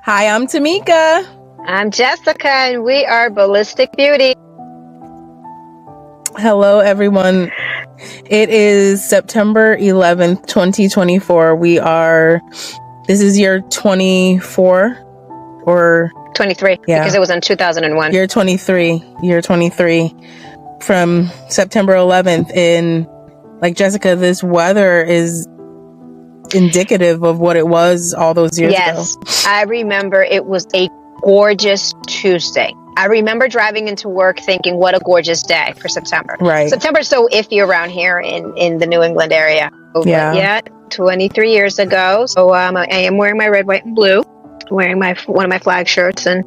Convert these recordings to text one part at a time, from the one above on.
Hi, I'm Tamika. I'm Jessica, and we are Ballistic Beauties. Hello, everyone. It is September 11th, 2024. This is year 24 or 23, because it was in 2001. Year 23 from September 11th. And like Jessica, this weather is indicative of what it was all those years ago. Yes, I remember it was a gorgeous Tuesday. I remember driving into work thinking, what a gorgeous day for September. Right. September's so iffy around here in the New England area. Yeah, 23 years ago. So I am wearing my red, white, and blue, wearing one of my flag shirts, and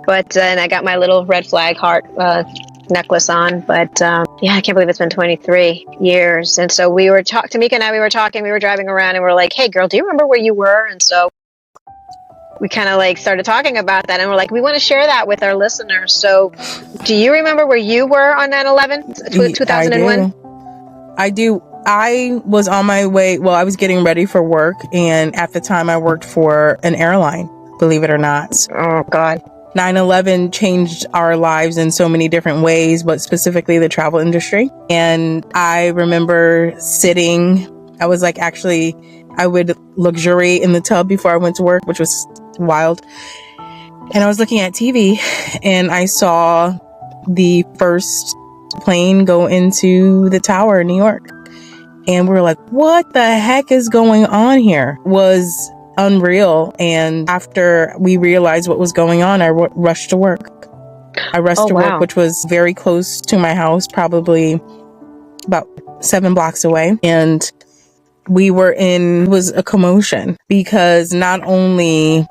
but and I got my little red flag heart necklace on. But I can't believe it's been 23 years. And so Tamika and I, we were driving around, and we're like, hey girl, do you remember where you were? And so we kind of like started talking about that, and we're like, we want to share that with our listeners. So do you remember where you were on 9/11, 2001? I do. I was on my way. Well, I was getting ready for work, and at the time I worked for an airline, believe it or not. Oh God. 9/11 changed our lives in so many different ways, but specifically the travel industry. And I remember I would luxuriate in the tub before I went to work, which was wild. And I was looking at TV, and I saw the first plane go into the tower in New York. And we were like, what the heck is going on here? It was unreal. And after we realized what was going on, I rushed to work. Work, which was very close to my house, probably about 7 blocks away. And it was a commotion, because not only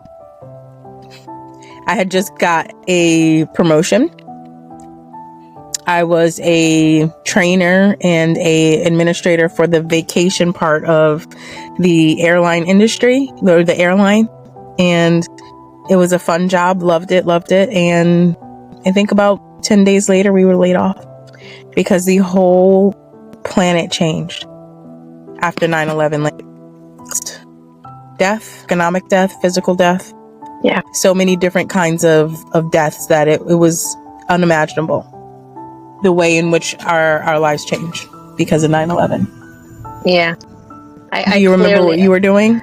I had just got a promotion, I was a trainer and a administrator for the vacation part of the airline industry, or the airline. And it was a fun job. Loved it. And I think about 10 days later, we were laid off because the whole planet changed after 9/11. Like death, economic death, physical death. Yeah. So many different kinds of deaths that it was unimaginable. The way in which our lives changed because of 9/11. Yeah. Do you remember what you were doing?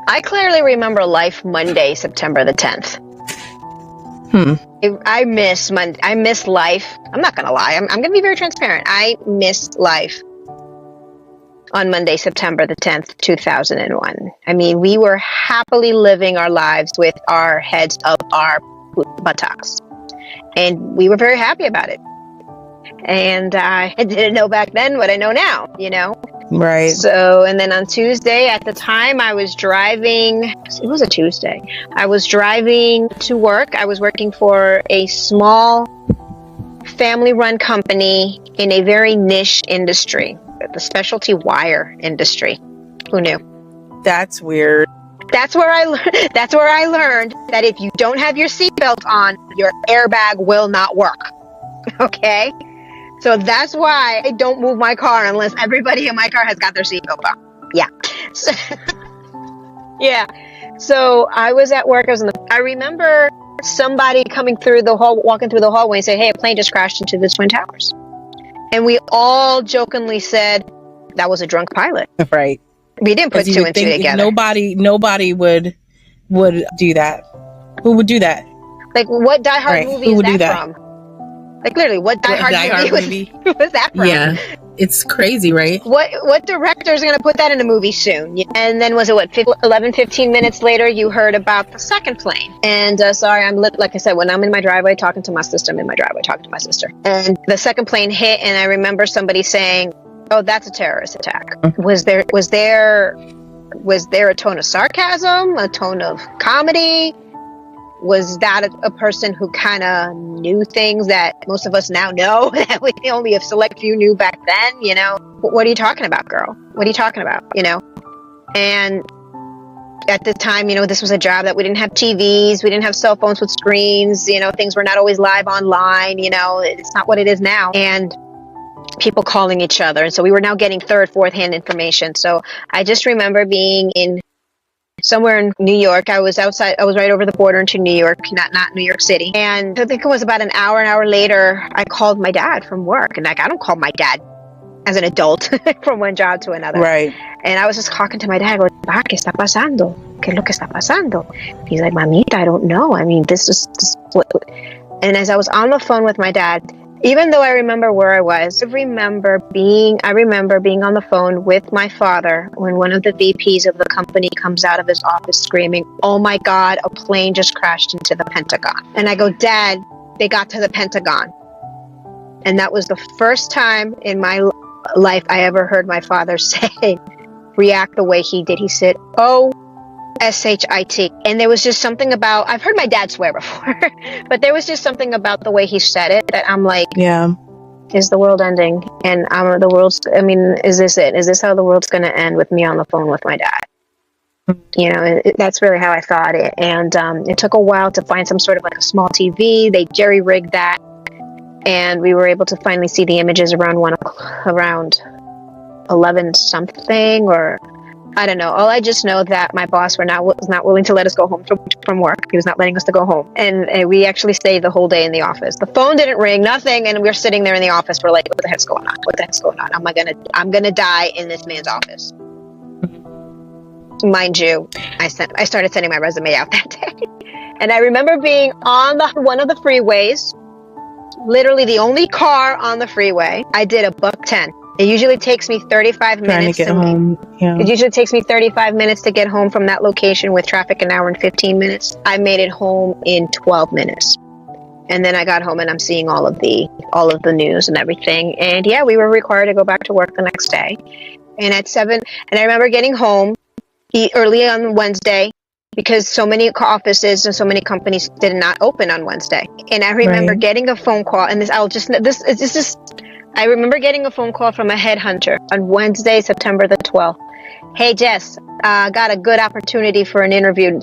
I clearly remember Life Monday, September the 10th. I miss Monday. I miss life. I'm not going to lie. I'm going to be very transparent. I miss life on Monday, September the 10th, 2001. I mean, we were happily living our lives with our heads up our buttocks. And we were very happy about it. And I didn't know back then what I know now, Right. So, and then on Tuesday, at the time, I was driving. It was a Tuesday. I was driving to work. I was working for a small family-run company in a very niche industry, the specialty wire industry. Who knew? That's weird. That's where I learned that if you don't have your seatbelt on, your airbag will not work. Okay? So that's why I don't move my car unless everybody in my car has got their seatbelt on. Yeah. So, yeah. So I was at work. I remember somebody walking through the hallway and say, hey, a plane just crashed into the Twin Towers. And we all jokingly said that was a drunk pilot. Right. We didn't put two and two together. Nobody would do that. Who would do that? Like, what Die Hard movie is that from? Like, literally, what Die Hard movie was that from? Yeah, it's crazy, right? What director is going to put that in a movie soon? And then 15 minutes later, you heard about the second plane. And like I said, when I'm in my driveway talking to my sister, and the second plane hit, and I remember somebody saying, oh, that's a terrorist attack. Was there a tone of sarcasm, a tone of comedy? Was that a person who kind of knew things that most of us now know that we only a select few knew back then? What are you talking about, girl? What are you talking about? And at the time, this was a job that we didn't have TVs, we didn't have cell phones with screens, things were not always live online, it's not what it is now. And people calling each other. And so we were now getting third, fourth hand information. So I just remember being in somewhere in New York. I was right over the border into New York, not New York City. And I think it was about an hour later, I called my dad from work. And like, I don't call my dad as an adult from one job to another. Right. And I was just talking to my dad, going, ¿qué está pasando? ¿Qué es lo que está pasando? He's like, Mamita, I don't know. I mean, this is what. And as I was on the phone with my dad, even though I remember where I was, I remember being on the phone with my father when one of the VPs of the company comes out of his office screaming, "Oh my God, a plane just crashed into the Pentagon." And I go, "Dad, they got to the Pentagon." And that was the first time in my life I ever heard my father react the way he did. He said, "Oh, S-H-I-T." And there was just something about, I've heard my dad swear before, but there was just something about the way he said it that I'm like, yeah, is the world ending? And is this it? Is this how the world's going to end, with me on the phone with my dad? You know, that's really how I thought it. And it took a while to find some sort of like a small TV. They jerry-rigged that. And we were able to finally see the images around 11 something, or I don't know. All I just know that my boss was not willing to let us go home from work. He was not letting us to go home. And we actually stayed the whole day in the office. The phone didn't ring, nothing. And we were sitting there in the office. We're like, what the heck's going on? What the heck's going on? I'm going to die in this man's office. Mind you, I started sending my resume out that day. And I remember being on one of the freeways, literally the only car on the freeway. I did $110. It usually takes me 35 minutes trying to get home. Yeah. It usually takes me 35 minutes to get home from that location, with traffic an hour and 15 minutes. I made it home in 12 minutes. And then I got home and I'm seeing all of the news and everything. And yeah, we were required to go back to work the next day. And at 7, and I remember getting home early on Wednesday, because so many offices and so many companies did not open on Wednesday. And I remember getting a phone call, and I remember getting a phone call from a headhunter on Wednesday, September the 12th. "Hey, Jess, got a good opportunity for an interview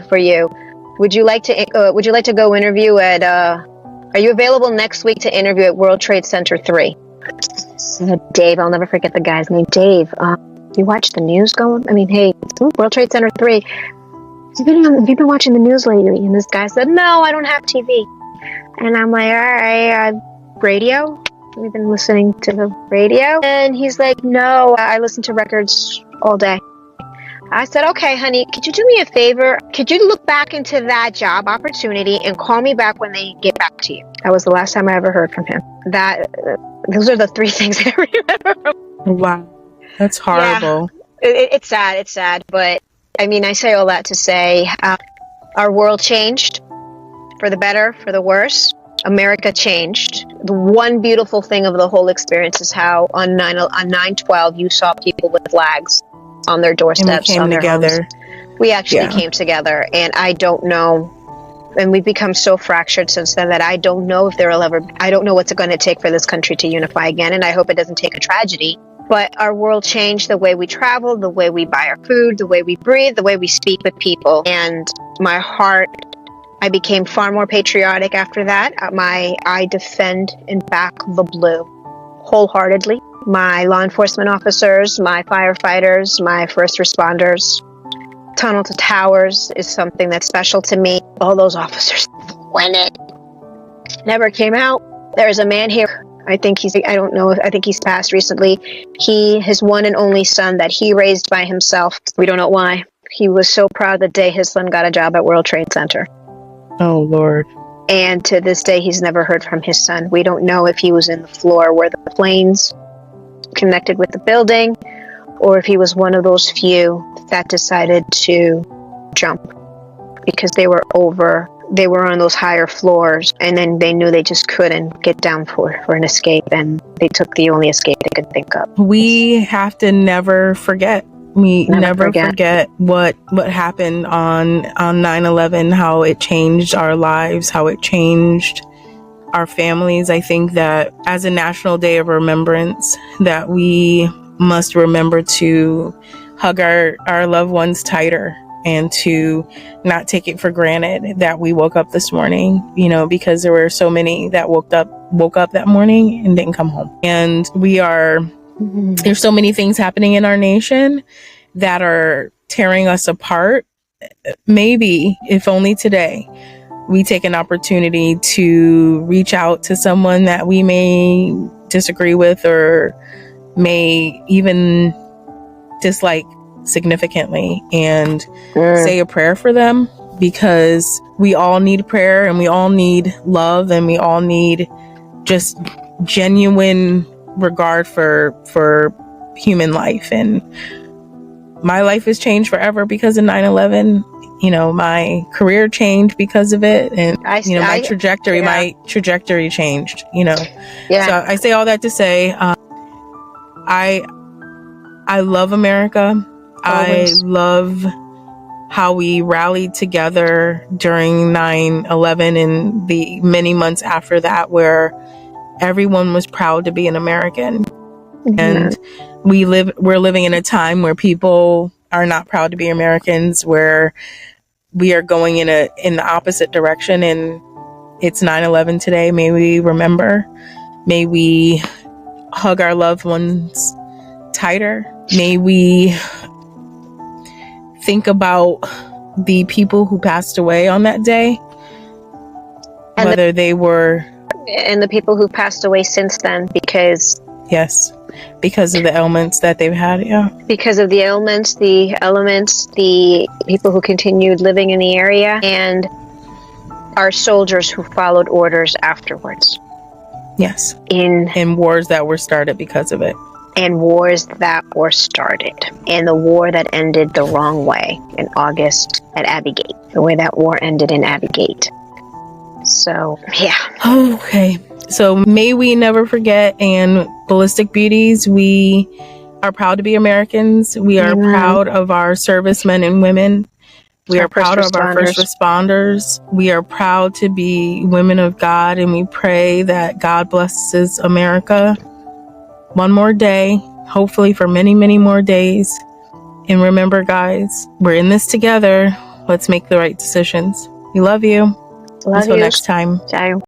for you. Would you like to go interview at? Are you available next week to interview at World Trade Center 3? Dave, I'll never forget the guy's name. Dave, you watch the news going? I mean, hey, World Trade Center 3. Have you been watching the news lately? And this guy said, "No, I don't have TV." And I'm like, "All right, radio? We've been listening to the radio." And he's like, "No, I listen to records all day." I said, "Okay, honey, could you do me a favor? Could you look back into that job opportunity and call me back when they get back to you?" That was the last time I ever heard from him. Those are the 3 things I remember. Wow. That's horrible. Yeah, it's sad. It's sad. But I mean, I say all that to say our world changed for the better, for the worse. America changed. The one beautiful thing of the whole experience is how on 9/12 you saw people with flags on their doorsteps, and we came together. Homes. We actually came together, and I don't know. And we've become so fractured since then that I don't know if I don't know what's it going to take for this country to unify again. And I hope it doesn't take a tragedy. But our world changed, the way we travel, the way we buy our food, the way we breathe, the way we speak with people. And my heart, I became far more patriotic after that. I defend and back the blue wholeheartedly. My law enforcement officers, my firefighters, my first responders. Tunnel to Towers is something that's special to me. All those officers, when it never came out. There's a man here. I think he's passed recently. His one and only son that he raised by himself. We don't know why. He was so proud the day his son got a job at World Trade Center. Oh, Lord. And to this day, he's never heard from his son. We don't know if he was in the floor where the planes connected with the building, or if he was one of those few that decided to jump because they were on those higher floors, and then they knew they just couldn't get down for an escape, and they took the only escape they could think of. We have to never forget. We never forget what happened on 9/11, how it changed our lives, how it changed our families. I think that as a National Day of Remembrance, that we must remember to hug our loved ones tighter, and to not take it for granted that we woke up this morning, because there were so many that woke up that morning and didn't come home. And there's so many things happening in our nation that are tearing us apart, maybe, if only today, we take an opportunity to reach out to someone that we may disagree with or may even dislike significantly, and say a prayer for them, because we all need prayer, and we all need love, and we all need just genuine regard for human life. And my life has changed forever because of 9/11. You know, my career changed because of it, and my trajectory changed. So I say all that to say, I love America. Always. I love how we rallied together during 9/11 and the many months after that, where everyone was proud to be an American. Mm-hmm. And we're living in a time where people are not proud to be Americans, where we are going in the opposite direction, and it's 9/11 today. May we remember, may we hug our loved ones tighter. May we think about the people who passed away on that day, and whether they were... And the people who passed away since then, because... Yes, because of the ailments that they've had, yeah. Because of the ailments, the people who continued living in the area, and our soldiers who followed orders afterwards. Yes. In wars that were started because of it. And wars that were started. And the war that ended the wrong way in August at Abbey Gate. The way that war ended in Abbey Gate. So, yeah. Okay. So may we never forget, and Ballistic Beauties, we are proud to be Americans. We are proud of our servicemen and women. We are proud of our first responders. We are proud to be women of God, and we pray that God blesses America one more day, hopefully for many, many more days. And remember, guys, we're in this together. Let's make the right decisions. We love you. Until next time. Ciao.